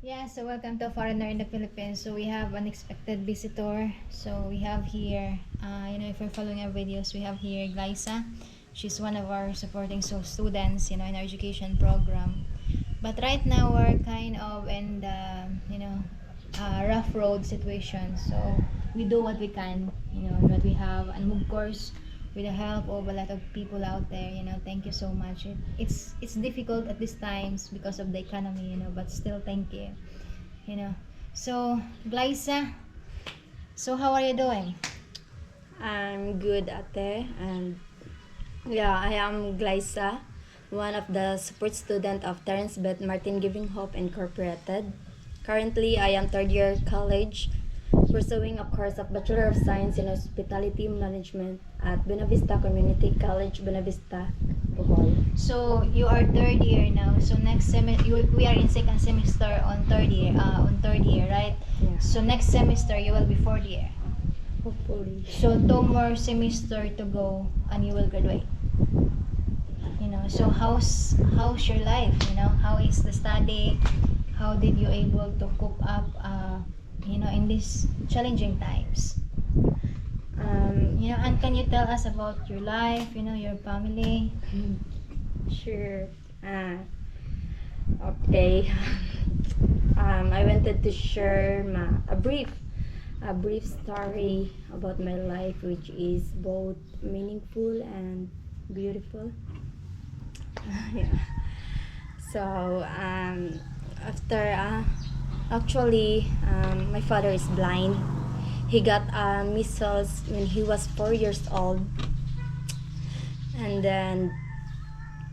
Yeah, so welcome to Foreigner in the Philippines. So we have unexpected visitor. So we have here, if you're following our videos, we have here Glyza. She's one of our supporting students, in our education program. But right now we're kind of in the, rough road situation. So we do what we can, what we have, and of course, with the help of a lot of people out there, thank you so much. It's difficult at these times because of the economy, but still thank you, you know. So, Glyza, so how are you doing? I'm good, ate, and yeah, I am Glyza, one of the support student of Terence Beth Martin Giving Hope Incorporated. Currently, I am third year college, pursuing a course of Bachelor of Science in Hospitality Management at Buena Vista Community College, Buena Vista, Bohol. So, you are third year now. So, next semester, we are in second semester on third year, right? Yeah. So, next semester, you will be fourth year. Hopefully. So, two more semester to go and you will graduate. So how's your life? How is the study? How did you able to cope up, in these challenging times? And can you tell us about your life, your family? Sure. Okay. I wanted to share a brief story about my life, which is both meaningful and beautiful. Yeah. So after my father is blind. He got measles when he was 4 years old, and then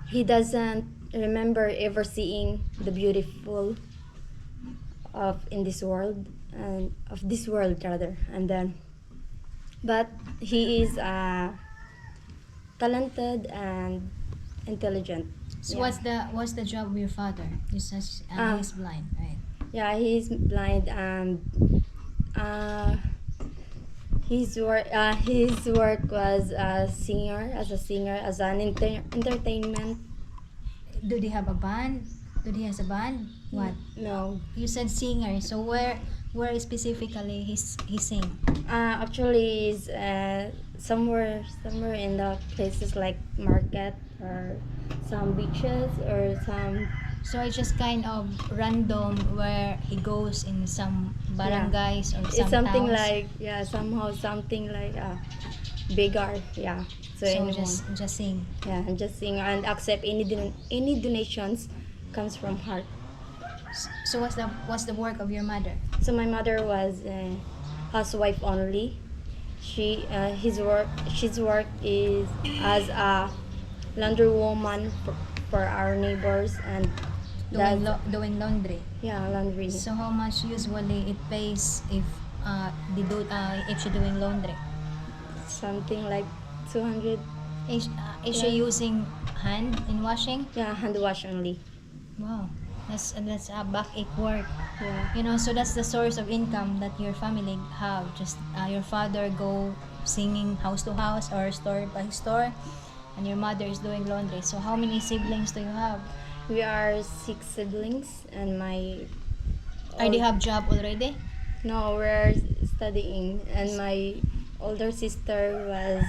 he doesn't remember ever seeing the beautiful of in this world and of this world rather. And then, but he is talented and intelligent. So Yeah. what's the job of your father? You said he's blind, right? Yeah, he's blind and uh, his work was a singer, as an entertainment. Do they have a band? Do he has a band? What? No. You said singer. So where specifically he sing? Actually, is somewhere in the places like market or some beaches or some. So it's just kind of random where he goes in some barangays or some It's something towns. like somehow something like bigger, yeah. So So anyone. just sing. Yeah, and just sing and accept any donations comes from heart. So what's the work of your mother? So my mother was a housewife only. She's work is as a laundry woman for our neighbors, and Doing laundry. yeah, laundry. So how much usually it pays if if she doing laundry? Something like 200. Is she using hand in washing? Yeah, hand wash only. Wow, that's a backache work. Yeah. So that's the source of income that your family have. Just your father go singing house to house or store by store, and your mother is doing laundry. So how many siblings do you have? We are 6 siblings, and my. Or they have job already? No, we're studying, and my older sister was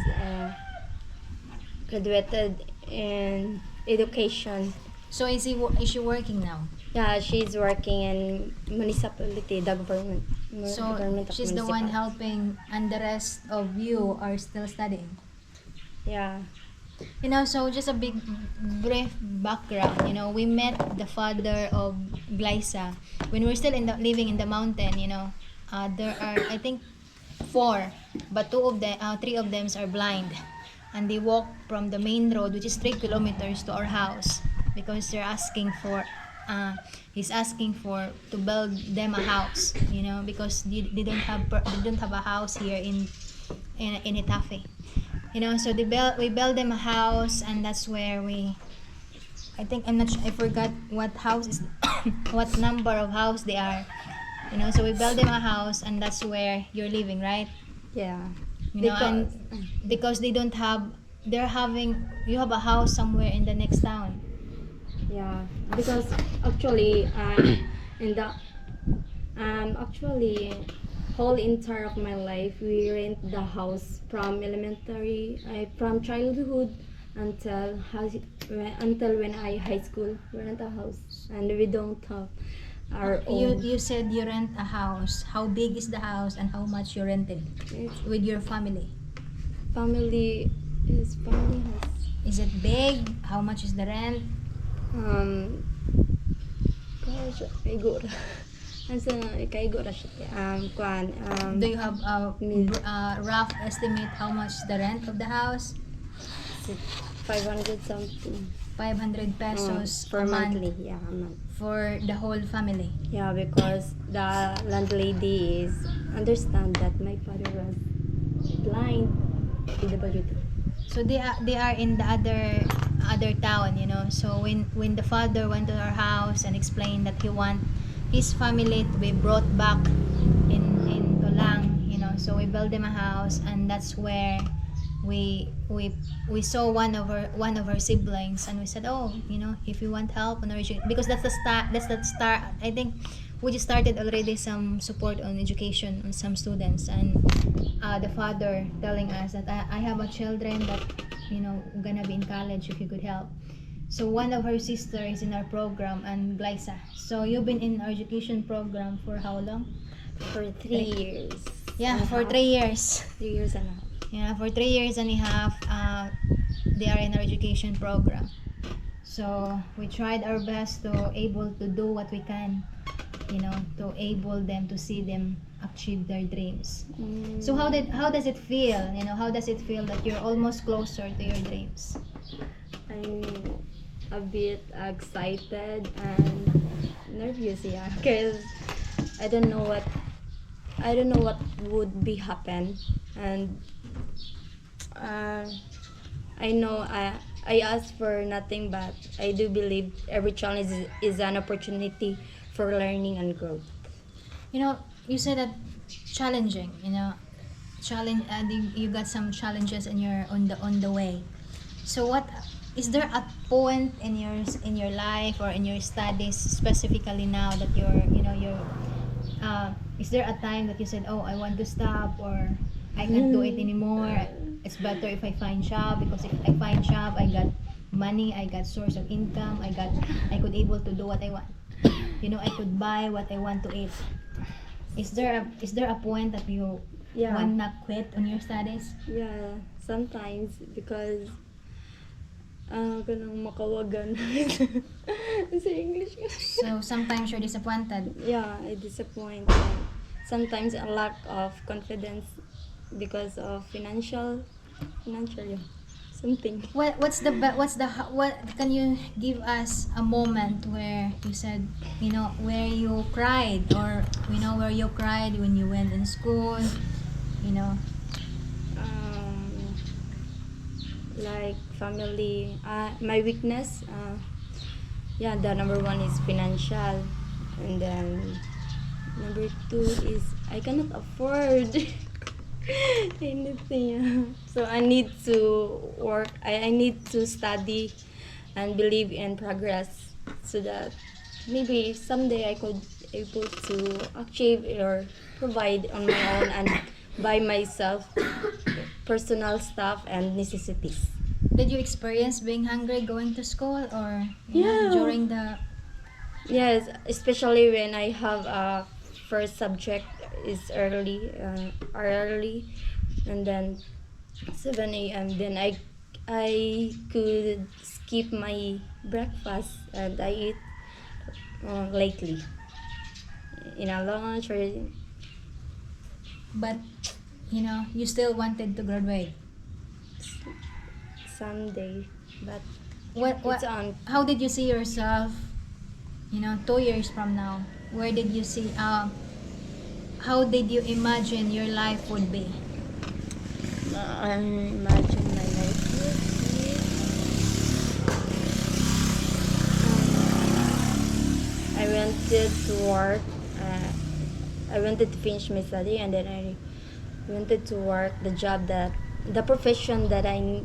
graduated in education. So is she working now? Yeah, she's working in municipality, the government. So government of she's the one municipal. helping, and the rest of you are still studying. Yeah. So just a brief background. We met the father of Glyza when we were still living in the mountain. There are, I think, four, but three of them are blind, and they walk from the main road, which is 3 kilometers, to our house because they're asking for. He's asking for to build them a house. Because they don't have a house here in Itafe. So we build them a house, and that's where I think I forgot what house is what number of house they are. So we build them a house, and that's where you're living, right? Yeah. And because they don't have, you have a house somewhere in the next town. Yeah, because actually in the Actually, whole entire of my life, we rent the house from from childhood until until when I high school. We rent a house, and we don't have our own. You said you rent a house. How big is the house and how much you rented It's with your family? family house. Is it big? How much is the rent? Um, gosh, kaigo ra. Asa kaigo ra siya. Kuan, Do you have a mil- rough estimate how much is the rent of the house? 500 something. 500 pesos For a month monthly, yeah, a month. for the whole family. Yeah, because the landlady is understand that my father was blind, PWD. So they are in the other town, you know. So when the father went to our house and explained that he want his family to be brought back in Tolang, you know. So we built them a house, and that's where we saw one of our siblings, and we said, oh, you know, if you want help on our because that's the start. I think we just started already some support on education on some students, and the father telling us that I have a children that, you know, gonna be in college if you could help. So one of her sister is in our program, and Glyza. So you've been in our education program for how long? For 3 years. Yeah, and a for half. 3 years. 3 years and a half. Yeah, for 3 years and a half, they are in our education program. So we tried our best to able to do what we can, you know, to able them to see them achieve their dreams. So how does it feel? You know, how does it feel that you're almost closer to your dreams? I'm a bit excited and nervous, yeah, because I don't know what would be happen, and I know I ask for nothing, but I do believe every challenge is an opportunity for learning and growth. You know, you said that challenging, you know, challenge, you got some challenges in your on the way. So what is there a point in your life or in your studies specifically now that you're, you know, you're is there a time that you said, oh, I want to stop, or I can't do it anymore, it's better if I find job, because if I find job I got money, I got source of income, I could able to do what I want, you know, I could buy what I want to eat. Is there a point that you Yeah. want not quit on your studies? Yeah, sometimes because kanang makawagan sa English. So sometimes you're disappointed. Yeah, I disappoint. Sometimes a lack of confidence because of financial, yeah, something. What can you give us a moment where you said, you know, where you cried, or you know, where you cried when you went in school, you know? Like family, my weakness. Yeah, the number one is financial, and then number two is I cannot afford anything. So I need to work. I need to study and believe in progress, so that maybe someday I could able to achieve or provide on my own and by myself personal stuff and necessities. Did you experience being hungry going to school, or you know, Yeah. during the Yes, especially when I have a first subject is early, and then 7 a.m. Then I could skip my breakfast and I eat lately in a lunch or but you know, you still wanted to graduate? someday. But What it's on. how did you see yourself, you know, 2 years from now? Where did you see how did you imagine your life would be? I imagine my life would be. I wanted to work. I wanted to finish my study, and then I wanted to work the profession that I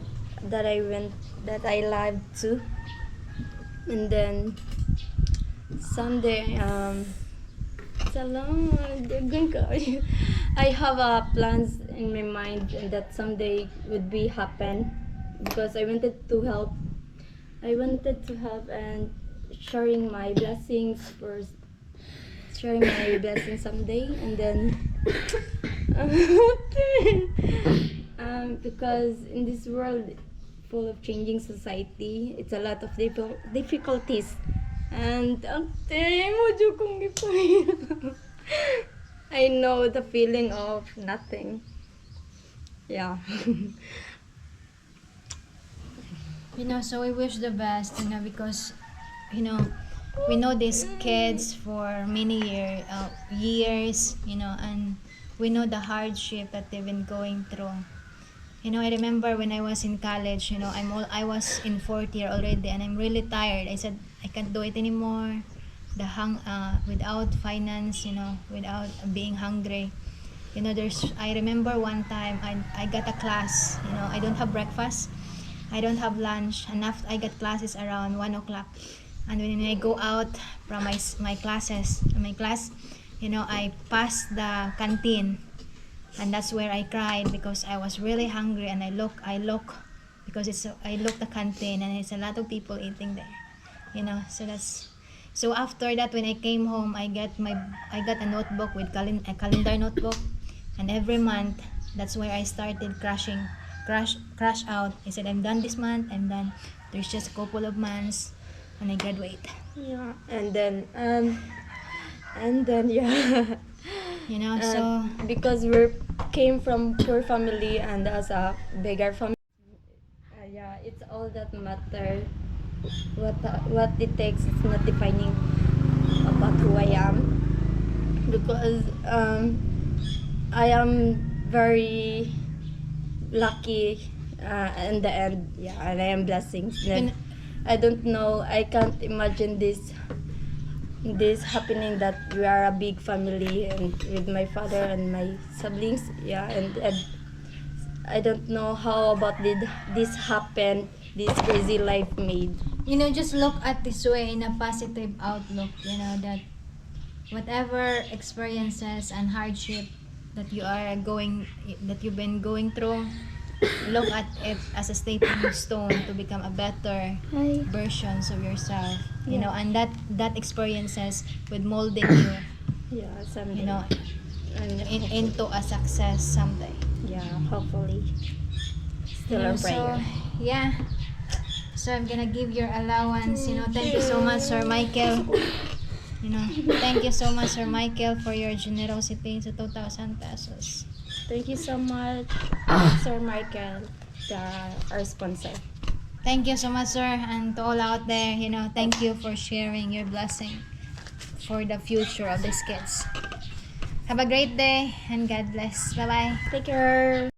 love to, and then someday Salamat. Dagan ka. I have plans in my mind and that someday would be happen because I wanted to help. I wanted to help and sharing my blessings first. Sharing my blessings someday and then because in this world full of changing society, it's a lot of difficulties. And I know the feeling of nothing. Yeah. So we wish the best, because, we know these kids for many years, and we know the hardship that they've been going through. I remember when I was in college, I was in fourth year already, and I'm really tired. I said I can't do it anymore. Without finance, without being hungry. I remember one time I got a class. I don't have breakfast. I don't have lunch. And after I got classes around 1 o'clock. And when I go out from my class, I passed the canteen. And that's where I cried because I was really hungry, and I look because I look the canteen, and it's a lot of people eating there. So after that, when I came home, I got a notebook with a calendar notebook, and every month that's where I started crash out. I said I'm done this month, I'm done. There's just a couple of months and I graduate. Yeah. And then yeah. So because we came from poor family and as a bigger family, yeah, it's all that matter. What it takes is not defining about who I am, because I am very lucky in the end. Yeah, and I am blessings. And I don't know. I can't imagine this happening, that we are a big family and with my father and my siblings. Yeah, and I don't know how about this happen, this crazy life made. just look at this way in a positive outlook, that whatever experiences and hardship that you've been going through, look at it as a stepping stone to become a better versions of yourself. And that experiences with molding you, Yeah, someday. And into a success someday. yeah, hopefully. Still a So prayer. yeah, so I'm gonna give your allowance. Thank you so much, Sir Michael. Thank you so much, Sir Michael, for your generosity sa 2,000 pesos. Thank you so much, Sir Michael, our sponsor. Thank you so much, sir, and to all out there, thank you for sharing your blessing for the future of these kids. Have a great day and God bless. Bye-bye. Take care.